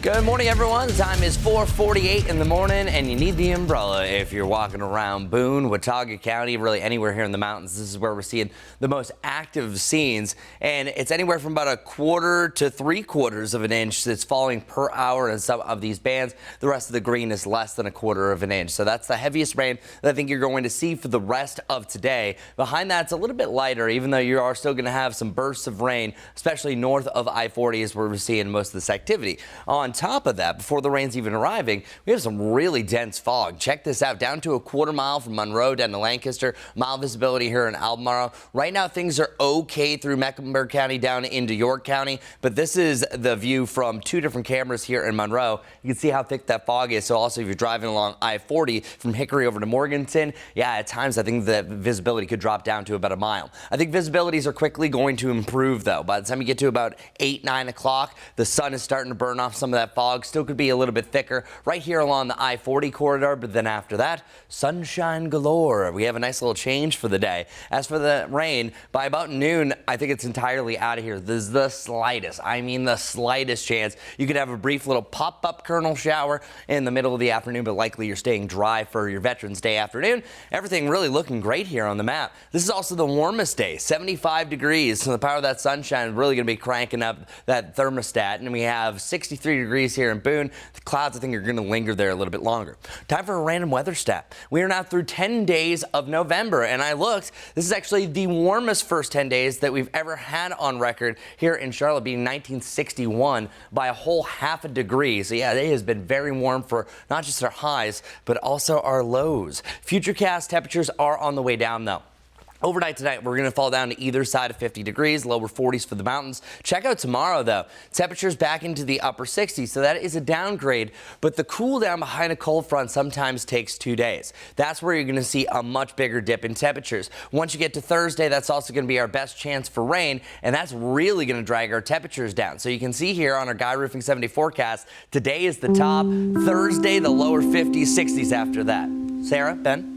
Good morning, everyone. The time is 4:48 in the morning, and you need the umbrella if you're walking around Boone, Watauga County, really anywhere here in the mountains. This is where we're seeing the most active scenes, and it's anywhere from about 1/4 to 3/4 of an inch that's falling per hour in some of these bands. The rest of the green is less than 1/4 of an inch. So that's the heaviest rain that I think you're going to see for the rest of today. Behind that, it's a little bit lighter, even though you are still going to have some bursts of rain, especially north of I-40 is where we're seeing most of this activity. On top of that, before the rain's even arriving, we have some really dense fog. Check this out, down to 1/4 mile from Monroe down to Lancaster, mile visibility here in Albemarle. Right now, things are okay through Mecklenburg County down into York County, but this is the view from 2 different cameras here in Monroe. You can see how thick that fog is. So also, if you're driving along I-40 from Hickory over to Morganton, yeah, at times I think the visibility could drop down to about a mile. I think visibilities are quickly going to improve, though. By the time you get to about 8, 9 o'clock, the sun is starting to burn off some of that fog. Still could be a little bit thicker right here along the I-40 corridor, but then after that, sunshine galore. We have a nice little change for the day. As for the rain, by about noon, I think it's entirely out of here. There's the slightest, I mean the slightest chance you could have a brief little pop-up kernel shower in the middle of the afternoon, but likely you're staying dry for your Veterans Day afternoon. Everything really looking great here on the map. This is also the warmest day, 75 degrees. So the power of that sunshine is really going to be cranking up that thermostat, and we have 63 degrees here in Boone. The clouds, I think, are going to linger there a little bit longer. Time for a random weather stat. We are now through 10 days of November, and I looked. This is actually the warmest first 10 days that we've ever had on record here in Charlotte, being 1961 by a whole half a degree. So yeah, it has been very warm for not just our highs, but also our lows. Futurecast temperatures are on the way down, though. Overnight tonight, we're going to fall down to either side of 50 degrees, lower 40s for the mountains. Check out tomorrow, though. Temperatures back into the upper 60s, so that is a downgrade. But the cool down behind a cold front sometimes takes 2 days. That's where you're going to see a much bigger dip in temperatures. Once you get to Thursday, that's also going to be our best chance for rain, and that's really going to drag our temperatures down. So you can see here on our Guy Roofing 70 forecast, today is the top. Thursday, the lower 50s, 60s after that. Sarah, Ben?